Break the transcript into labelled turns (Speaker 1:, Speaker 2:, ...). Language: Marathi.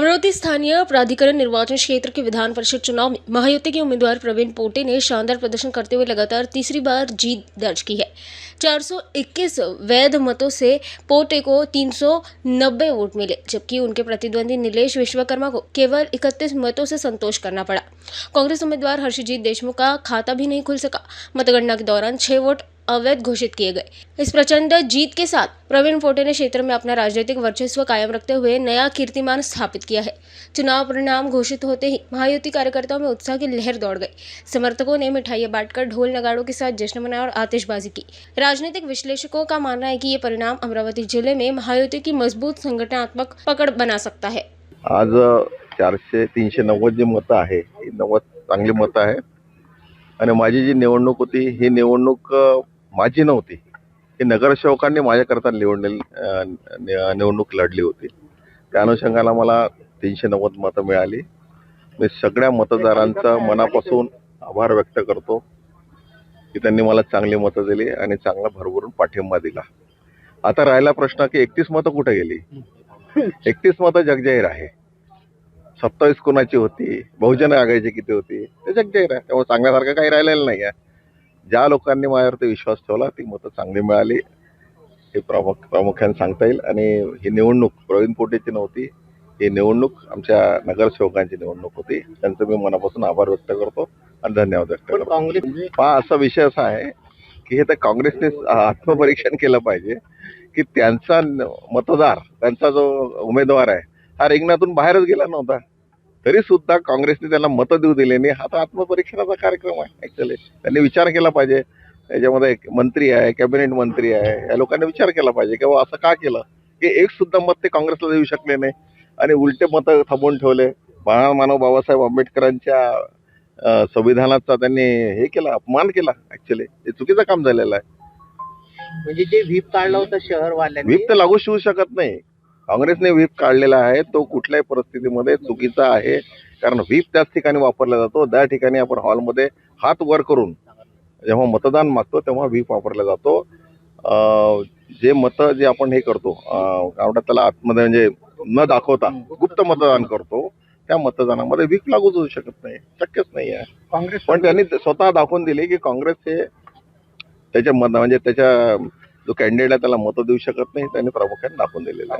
Speaker 1: अमरावती स्थानीय प्राधिकरण निर्वाचन क्षेत्र के विधान परिषद चुनाव में महायुति के उम्मीदवार प्रवीण पोटे ने शानदार प्रदर्शन करते हुए लगातार तीसरी बार जीत दर्ज की है। 421 वैध मतों से पोटे को 390 वोट मिले, जबकि उनके प्रतिद्वंदी नीलेश विश्वकर्मा को केवल 31 मतों से संतोष करना पड़ा। कांग्रेस उम्मीदवार हर्षजीत देशमुख का खाता भी नहीं खुल सका। मतगणना के दौरान 6 वोट अवैध घोषित किए गए। इस प्रचंड जीत के साथ प्रवीण पोटे ने क्षेत्र में अपना राजनीतिक वर्चस्व कायम रखते हुए नया कीर्तिमान स्थापित किया है। चुनाव परिणाम घोषित होते ही महायुति कार्यकर्ताओं में उत्साह की लहर दौड़ गई। समर्थकों ने मिठाइयां बांटकर ढोल नगाड़ों के साथ जश्न मनाया और आतिशबाजी की। राजनीतिक विश्लेषकों का मानना है कि ये परिणाम अमरावती जिले में महायुति की मजबूत संगठनात्मक पकड़ बना सकता है।
Speaker 2: आज 390 जी मतं आहे, 90 चांगली मतं आहे आणि माझी जी निवडणूक होती ही निवडणूक माझी नव्हती, ही नगरसेवकांनी माझ्याकरता निवडणूक लढली होती। त्या अनुषंगाने मला 390 मतं मिळाली। मी सगळ्या मतदारांचा मनापासून आभार व्यक्त करतो की त्यांनी मला चांगली मतं दिली आणि चांगला भरभरून पाठिंबा दिला। आता राहिला प्रश्न की 31 मतं कुठे गेली? 31 मतं जगजाहीर आहे। 27 कोणाची होती, बहुजन आघाडीची किती होती ते जगजाहीर आहे। त्यामुळे सांगण्यासारखं काही राहिलेलं नाही आहे। ज्या लोकांनी माझ्यावरती विश्वास ठेवला ती मतं चांगली मिळाली हे प्रामुख्याने सांगता येईल। आणि ही निवडणूक प्रवीण पोटेची नव्हती, ही निवडणूक आमच्या नगरसेवकांची निवडणूक होती। त्यांचं मी मनापासून आभार व्यक्त करतो आणि धन्यवाद व्यक्त करतो। असा विषय असा आहे की हे तर काँग्रेसने आत्मपरीक्षण केलं पाहिजे की त्यांचा मतदार, त्यांचा जो उमेदवार आहे हा रिंगणातून बाहेरच गेला नव्हता, तरी सुद्धा काँग्रेसने त्याला मतं देऊ दिले नाही। हा तर आत्मपरीक्षणाचा कार्यक्रम आहे। ऍक्च्युअली त्यांनी विचार केला पाहिजे। याच्यामध्ये एक मंत्री आहे, कॅबिनेट मंत्री आहे, या लोकांनी विचार केला पाहिजे की बाबा असं का केलं की एक सुद्धा मत ते काँग्रेसला देऊ शकले नाही आणि उलटे मतं थांबवून ठेवले। महामानव बाबासाहेब आंबेडकरांच्या संविधानाचा त्यांनी हे केला, अपमान केला। ऍक्च्युअली हे चुकीचं काम झालेलं आहे।
Speaker 3: म्हणजे जे व्हीप काढला होता शहरवाल्यांनी,
Speaker 2: व्हीप तर लागू होऊ शकत नाही। काँग्रेसने व्हीप काढलेला आहे तो कुठल्याही परिस्थितीमध्ये चुकीचा आहे, कारण व्हीप त्याच ठिकाणी वापरला जातो। त्या ठिकाणी आपण हॉलमध्ये हात वर करून जेव्हा मतदान मागतो तेव्हा व्हीप वापरला जातो। जे मतं जे आपण हे करतो आवडत त्याला आतमध्ये म्हणजे न दाखवता गुप्त मतदान करतो, त्या मतदानामध्ये व्हीप लागूच होऊ शकत नाही, शक्यच नाही आहे।
Speaker 3: काँग्रेस
Speaker 2: पण त्यांनी स्वतः दाखवून दिले की काँग्रेस हे त्याच्या म्हणजे त्याच्या जो कॅन्डिडेट आहे त्याला मतं देऊ शकत नाही, त्यांनी प्रामुख्याने दाखवून दिलेलं आहे।